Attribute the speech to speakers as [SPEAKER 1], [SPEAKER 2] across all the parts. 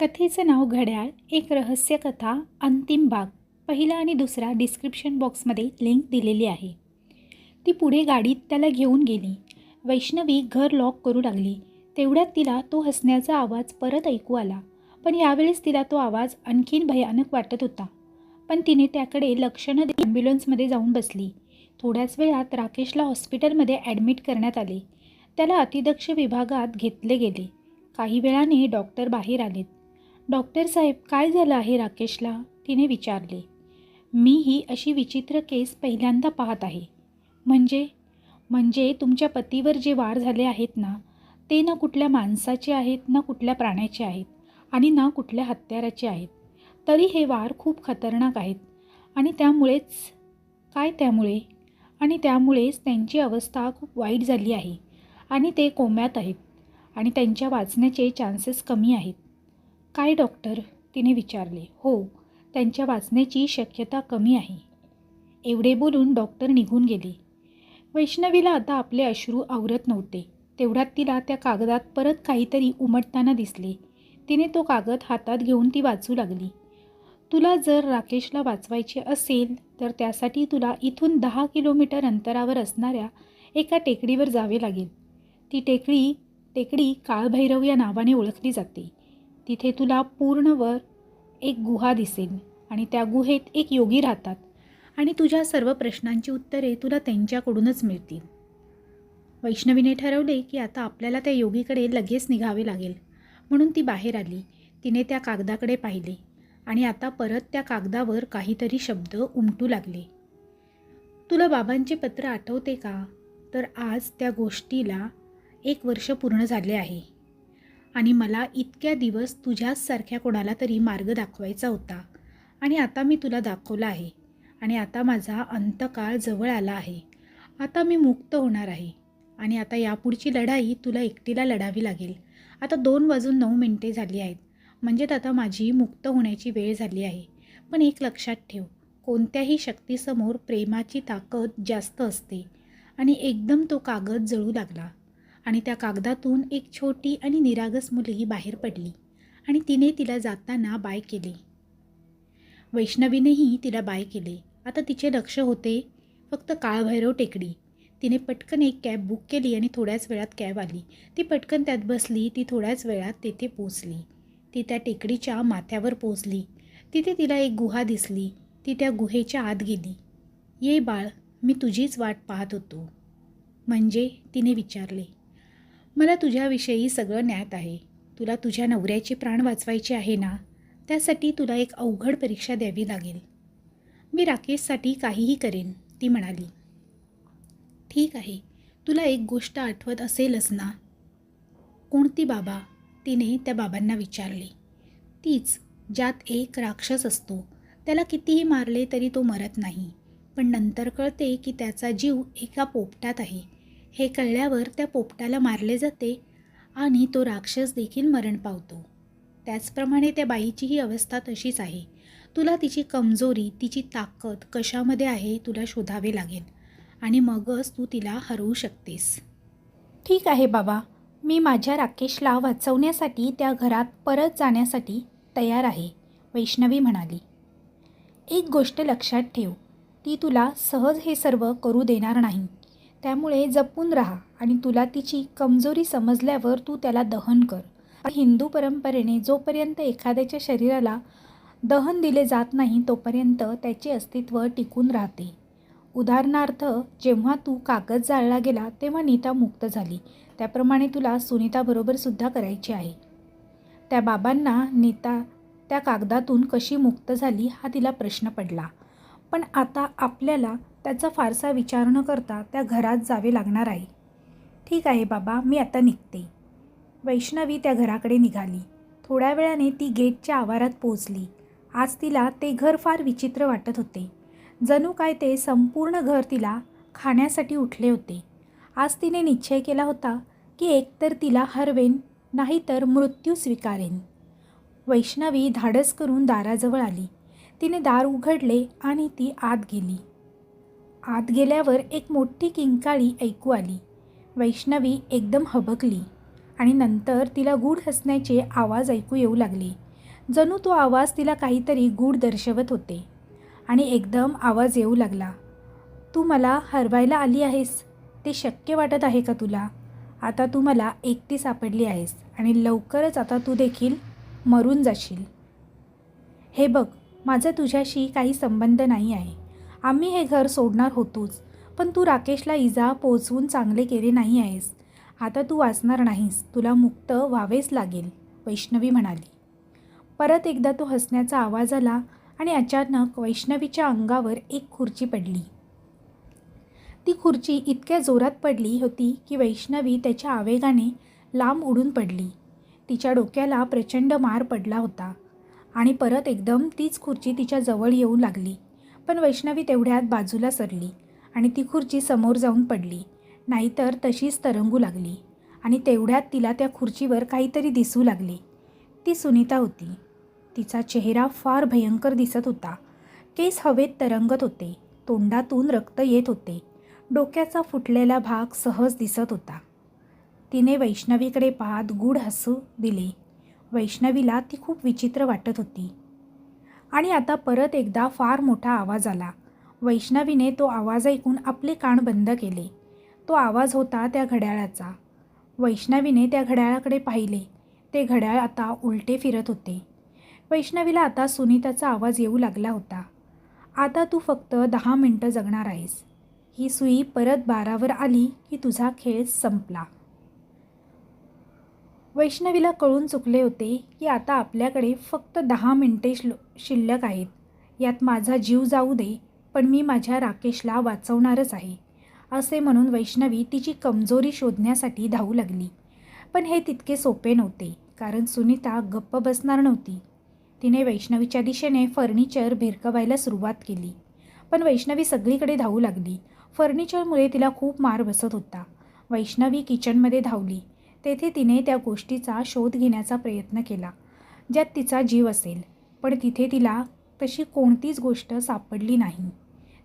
[SPEAKER 1] कथेचं नाव घड्याळ, एक रहस्यकथा, अंतिम भाग. पहिला आणि दुसरा डिस्क्रिप्शन बॉक्समध्ये लिंक दिलेली आहे. ती पुढे गाडीत त्याला घेऊन गेली. वैष्णवी घर लॉक करू लागली. तेवढ्यात तिला तो हसण्याचा आवाज परत ऐकू आला. पण यावेळेस तिला तो आवाज आणखीन भयानक वाटत होता. पण तिने त्याकडे लक्ष न देता ॲम्ब्युलन्समध्ये जाऊन बसली. थोड्याच वेळात राकेशला हॉस्पिटलमध्ये ॲडमिट करण्यात आले. त्याला अतिदक्ष विभागात घेतले गेले. काही वेळाने डॉक्टर बाहेर आलेत. डॉक्टर साहेब, काय झालं आहे राकेशला? तिने विचारले. मी ही अशी विचित्र केस पहिल्यांदा पाहत आहे. म्हणजे म्हणजे तुमच्या पतीवर जे वार झाले आहेत ना, ते ना कुठल्या माणसाचे आहेत, ना कुठल्या प्राण्याचे आहेत आणि ना कुठल्या हत्याराचे आहेत. तरी हे वार खूप खतरनाक आहेत आणि त्यामुळेच त्यांची अवस्था खूप वाईट झाली आहे आणि ते कोम्यात आहेत आणि त्यांच्या वाचण्याचे चान्सेस कमी आहेत. काय डॉक्टर? तिने विचारले. हो, त्यांच्या वाचण्याची शक्यता कमी आहे. एवढे बोलून डॉक्टर निघून गेले. वैष्णवीला आता आपले अश्रू आवरत नव्हते. तेवढ्यात तिला त्या कागदात परत काहीतरी उमटताना दिसले. तिने तो कागद हातात घेऊन ती वाचू लागली. तुला जर राकेशला वाचवायचे असेल तर त्यासाठी तुला इथून 10 किलोमीटर अंतरावर असणाऱ्या एका टेकडीवर जावे लागेल. ती टेकडी काळभैरव या नावाने ओळखली जाते. तिथे तुला पूर्णवर एक गुहा दिसेल आणि त्या गुहेत एक योगी राहतात आणि तुझ्या सर्व प्रश्नांची उत्तरे तुला त्यांच्याकडूनच मिळतील. वैष्णवीने ठरवले की आता आपल्याला त्या योगीकडे लगेच निघावे लागेल. म्हणून ती बाहेर आली. तिने त्या कागदाकडे पाहिले आणि आता परत त्या कागदावर काहीतरी शब्द उमटू लागले. तुला बाबांचे पत्र आठवते का? तर आज त्या गोष्टीला 1 वर्ष पूर्ण झाले आहे आणि मला इतक्या दिवस तुझ्याचसारख्या कोणाला तरी मार्ग दाखवायचा होता आणि आता मी तुला दाखवला आहे आणि आता माझा अंतकाळ जवळ आला आहे. आता मी मुक्त होणार आहे आणि आता यापुढची लढाई तुला एकटीला लढावी लागेल. आता 2:09 झाली आहेत. म्हणजेच आता माझी मुक्त होण्याची वेळ झाली आहे. पण एक लक्षात ठेव, कोणत्याही शक्तीसमोर प्रेमाची ताकद जास्त असते. आणि एकदम तो कागद जळू लागला आणि त्या कागदातून एक छोटी आणि निरागस मुलगी बाहेर पडली आणि तिने तिला जाताना बाय केले. वैष्णवीनेही तिला बाय केले. आता तिचे लक्ष होते फक्त काळभैरव टेकडी. तिने पटकन एक कॅब बुक केली आणि थोड्याच वेळात कॅब आली. ती पटकन त्यात बसली. ती थोड्याच वेळात तेथे पोचली. ती त्या टेकडीच्या माथ्यावर पोचली. तिथे तिला एक गुहा दिसली. ती त्या गुहेच्या आत गेली. ये बाळ, मी तुझीच वाट पाहत होतो. म्हणजे? तिने विचारले. मला तुझ्याविषयी सगळं ज्ञात आहे. तुला तुझ्या नवऱ्याचे प्राण वाचवायचे आहे ना? त्यासाठी तुला एक अवघड परीक्षा द्यावी लागेल. मी राकेशसाठी काहीही करेन, ती म्हणाली. ठीक आहे, तुला एक गोष्ट आठवत असेलच ना? कोणती बाबा? तिने त्या बाबांना विचारले. तीच, ज्यात एक राक्षस असतो. त्याला कितीही मारले तरी तो मरत नाही. पण नंतर कळते की त्याचा जीव एका पोपटात आहे. हे कळल्यावर त्या पोपटाला मारले जाते आणि तो राक्षस देखील मरण पावतो. त्याचप्रमाणे त्या बाईचीही अवस्था तशीच आहे. तुला तिची कमजोरी, तिची ताकद कशामध्ये आहे तुला शोधावे लागेल आणि मगच तू तिला हरवू शकतेस. ठीक आहे बाबा, मी माझ्या राकेशला वाचवण्यासाठी त्या घरात परत जाण्यासाठी तयार आहे, वैष्णवी म्हणाली. एक गोष्ट लक्षात ठेव, ती तुला सहज हे सर्व करू देणार नाही. त्यामुळे जपून राहा आणि तुला तिची कमजोरी समजल्यावर तू त्याला दहन कर. हिंदू परंपरेने जोपर्यंत एखाद्याच्या शरीराला दहन दिले जात नाही तोपर्यंत त्याचे अस्तित्व टिकून राहते. उदाहरणार्थ, जेव्हा तू कागद जाळला गेला तेव्हा नीता मुक्त झाली. त्याप्रमाणे तुला सुनीताबरोबर सुद्धा करायचे आहे. त्या बाबांना नीता त्या कागदातून कशी मुक्त झाली हा तिला प्रश्न पडला. पण आता आपल्याला त्याचा फारसा विचार न करता त्या घरात जावे लागणार आहे. ठीक आहे बाबा, मी आता निघते. वैष्णवी त्या घराकडे निघाली. थोड्या वेळाने ती गेटच्या आवारात पोहोचली. आज तिला ते घर फार विचित्र वाटत होते. जणू काय ते संपूर्ण घर तिला खाण्यासाठी उठले होते. आज तिने निश्चय केला होता की एकतर तिला हरवेन, नाहीतर मृत्यू स्वीकारेन. वैष्णवी धाडस करून दाराजवळ आली. तिने दार उघडले आणि ती आत गेली. आत गेल्यावर एक मोठी किंकाळी ऐकू आली. वैष्णवी एकदम हबकली आणि नंतर तिला गूढ हसण्याचे आवाज ऐकू येऊ लागले. जणू तो आवाज तिला काहीतरी गूढ दर्शवत होते. आणि एकदम आवाज येऊ लागला. तू मला हरवायला आली आहेस? ते शक्य वाटत आहे का तुला? आता तू मला एकटी सापडली आहेस आणि लवकरच आता तू देखील मरून जाशील. हे बघ, माझा तुझ्याशी काही संबंध नाही आहे. आम्ही हे घर सोडणार होतोच, पण तू राकेशला इजा पोचवून चांगले केले नाही आहेस. आता तू वाचणार नाहीस, तुला मुक्त व्हावेच लागेल, वैष्णवी म्हणाली. परत एकदा तो हसण्याचा आवाज आला आणि अचानक वैष्णवीच्या अंगावर एक खुर्ची पडली. ती खुर्ची इतक्या जोरात पडली होती की वैष्णवी त्याच्या आवेगाने लांब उडून पडली. तिच्या डोक्याला प्रचंड मार पडला होता आणि परत एकदम तीच खुर्ची तिच्या जवळ येऊ लागली. पण वैष्णवी तेवढ्यात बाजूला सरली आणि ती खुर्ची समोर जाऊन पडली, नाहीतर तशीच तरंगू लागली. आणि तेवढ्यात तिला त्या खुर्चीवर काहीतरी दिसू लागले. ती सुनीता होती. तिचा चेहरा फार भयंकर दिसत होता. केस हवेत तरंगत होते, तोंडातून रक्त येत होते, डोक्याचा फुटलेला भाग सहज दिसत होता. तिने वैष्णवीकडे पाहत गूढ हसू दिले. वैष्णवीला ती खूप विचित्र वाटत होती. आणि आता परत एकदा फार मोठा आवाज आला. वैष्णवीने तो आवाज ऐकून आपले कान बंद केले. तो आवाज होता त्या घड्याळाचा. वैष्णवीने त्या घड्याळाकडे पाहिले. ते घड्याळ आता उलटे फिरत होते. वैष्णवीला आता सुनीताचा आवाज येऊ लागला होता. आता तू फक्त 10 मिनटं जगणार आहेस. ही सुई परत 12वर आली की तुझा खेळ संपला. वैष्णवीला कळून चुकले होते की आता आपल्याकडे फक्त 10 मिनटे शिल्लक आहेत. यात माझा जीव जाऊ दे, पण मी माझ्या राकेशला वाचवणारच आहे, असे म्हणून वैष्णवी तिची कमजोरी शोधण्यासाठी धावू लागली. पण हे तितके सोपे नव्हते, कारण सुनीता गप्प बसणार नव्हती. तिने वैष्णवीच्या दिशेने फर्निचर भिरकवायला सुरुवात केली. पण वैष्णवी सगळीकडे धावू लागली. फर्निचरमुळे तिला खूप मार बसत होता. वैष्णवी किचनमध्ये धावली. तेथे तिने त्या गोष्टीचा शोध घेण्याचा प्रयत्न केला ज्यात तिचा जीव असेल, पण तिथे तिला तशी कोणतीच गोष्ट सापडली नाही.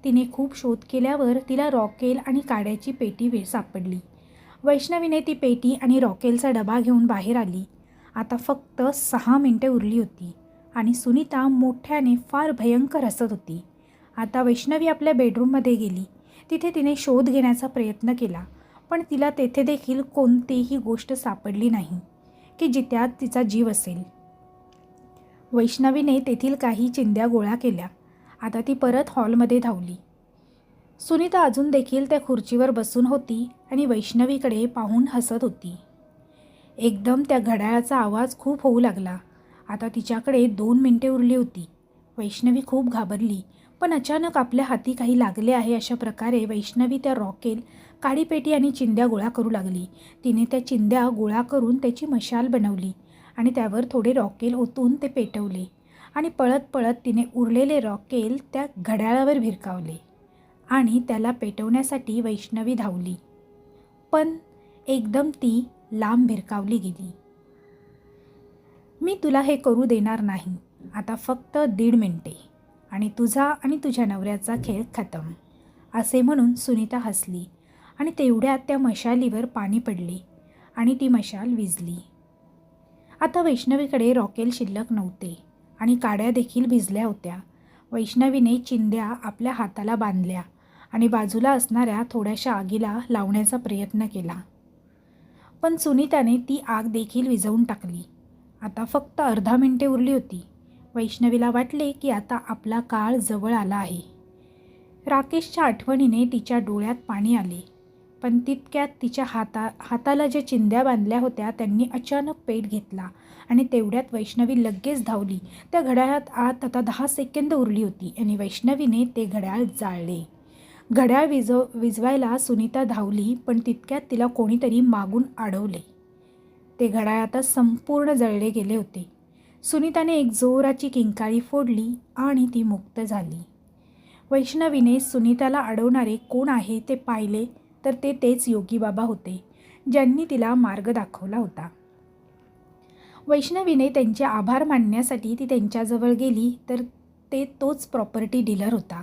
[SPEAKER 1] तिने खूप शोध केल्यावर तिला रॉकेल आणि काड्याची पेटी सापडली. वैष्णवीने ती पेटी आणि रॉकेलचा डबा घेऊन बाहेर आली. आता फक्त 6 मिनिटे उरली होती आणि सुनीता मोठ्याने फार भयंकर हसत होती. आता वैष्णवी आपल्या बेडरूममध्ये गेली. तिथे तिने शोध घेण्याचा प्रयत्न केला, पण तिला तेथे देखील कोणतीही गोष्ट सापडली नाही की जिच्यात तिचा जीव असेल. वैष्णवीने तेथील काही चिंध्या गोळा केल्या. आता ती परत हॉलमध्ये धावली. सुनीता अजून देखील त्या खुर्चीवर बसून होती आणि वैष्णवीकडे पाहून हसत होती. एकदम त्या घड्याळाचा आवाज खूप होऊ लागला. आता तिच्याकडे 2 मिनिटे उरली होती. वैष्णवी खूप घाबरली, पण अचानक आपल्या हाती काही लागले आहे अशा प्रकारे वैष्णवी त्या रॉकेल, काडीपेटी आणि चिंध्या गोळा करू लागली. तिने त्या चिंध्या गोळा करून त्याची मशाल बनवली आणि त्यावर थोडे रॉकेल ओतून ते पेटवले आणि पळत पळत तिने उरलेले रॉकेल त्या घड्याळावर भिरकावले आणि त्याला पेटवण्यासाठी वैष्णवी धावली. पण एकदम ती लांब भिरकावली गेली. मी तुला हे करू देणार नाही. आता फक्त 1.5 मिनिटे आणि तुझा आणि तुझ्या नवऱ्याचा खेळ खतम, असे म्हणून सुनीता हसली आणि तेवढ्यात त्या मशालीवर पाणी पडले आणि ती मशाल विझली. आता वैष्णवीकडे रॉकेल शिल्लक नव्हते आणि काड्या देखील भिजल्या होत्या. वैष्णवीने चिंध्या आपल्या हाताला बांधल्या आणि बाजूला असणाऱ्या थोड्याशा आगीला लावण्याचा प्रयत्न केला. पण सुनीताने ती आग देखील विझवून टाकली. आता फक्त अर्धा मिनिटे उरली होती. वैष्णवीला वाटले की आता आपला काळ जवळ आला आहे. राकेशच्या आठवणीने तिच्या डोळ्यात पाणी आले. पण तितक्यात तिच्या हाताला ज्या चिंध्या बांधल्या होत्या त्यांनी अचानक पेट घेतला आणि तेवढ्यात वैष्णवी लगेच धावली. त्या घड्याळात आता 10 सेकंद उरली होती आणि वैष्णवीने ते घड्याळ जाळले. घड्याळ विझवायला सुनीता धावली, पण तितक्यात तिला कोणीतरी मागून अडवले. ते घड्याळ आता संपूर्ण जळले गेले होते. सुनीताने एक जोराची किंकाळी फोडली आणि ती मुक्त झाली. वैष्णवीने सुनीताला अडवणारे कोण आहे ते पाहिले तर तेच योगी बाबा होते, ज्यांनी तिला मार्ग दाखवला होता. वैष्णवीने त्यांचे आभार मानण्यासाठी ती त्यांच्याजवळ गेली तर तोच प्रॉपर्टी डीलर होता.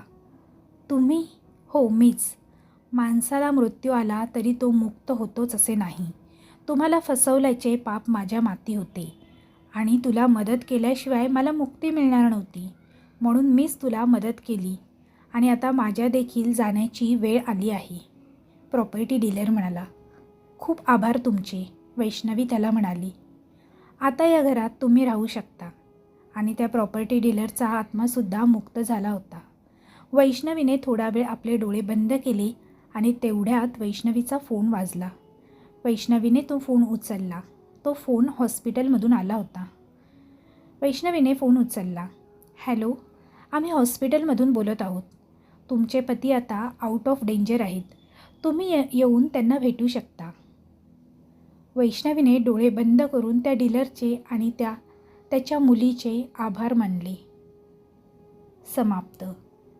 [SPEAKER 1] तुम्ही? हो, मीच. माणसाला मृत्यू आला तरी तो मुक्त होतोच असे नाही. तुम्हाला फसवल्याचे पाप माझ्या माथी होते आणि तुला मदत केल्याशिवाय मला मुक्ती मिळणार नव्हती. म्हणून मीच तुला मदत केली आणि आता माझ्या देखील जाण्याची वेळ आली आहे. प्रॉपर्टी डीलर म्हणाला. खूप आभार तुमचे, वैष्णवी त्याला म्हणाली. आता या घरात तुम्ही राहू शकता. आणि त्या प्रॉपर्टी डीलरचा आत्मासुद्धा मुक्त झाला होता. वैष्णवीने थोडा वेळ आपले डोळे बंद केले आणि तेवढ्यात वैष्णवीचा फोन वाजला. वैष्णवीने तो फोन उचलला. तो फोन हॉस्पिटलमधून आला होता. वैष्णवीने फोन उचलला. हॅलो, आम्ही हॉस्पिटलमधून बोलत आहोत. तुमचे पती आता आउट ऑफ डेंजर आहेत. तुम्ही येऊन त्यांना भेटू शकता. वैष्णवीने डोळे बंद करून त्या डीलरचे आणि त्याच्या मुलीचे आभार मानले. समाप्त.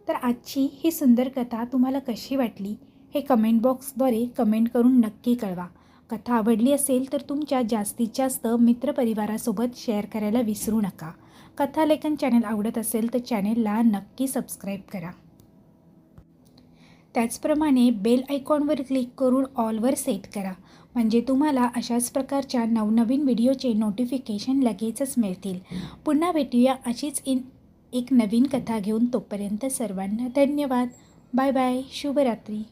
[SPEAKER 1] तर आजची ही सुंदर कथा तुम्हाला कशी वाटली हे कमेंट बॉक्सद्वारे कमेंट करून नक्की कळवा. कथा आवडली असेल तर तुमच्या जास्तीत जास्त मित्रपरिवारासोबत शेअर करायला विसरू नका. कथालेखन चॅनल आवडत असेल तर चॅनेलला नक्की सबस्क्राईब करा. त्याचप्रमाणे बेल आयकॉनवर क्लिक करून ऑलवर सेट करा, म्हणजे तुम्हाला अशाच प्रकारच्या नवनवीन व्हिडिओचे नोटिफिकेशन लगेचच मिळतील. पुन्हा भेटूया अशीच एक नवीन कथा घेऊन. तोपर्यंत सर्वांना धन्यवाद. Bye bye. शुभरात्री.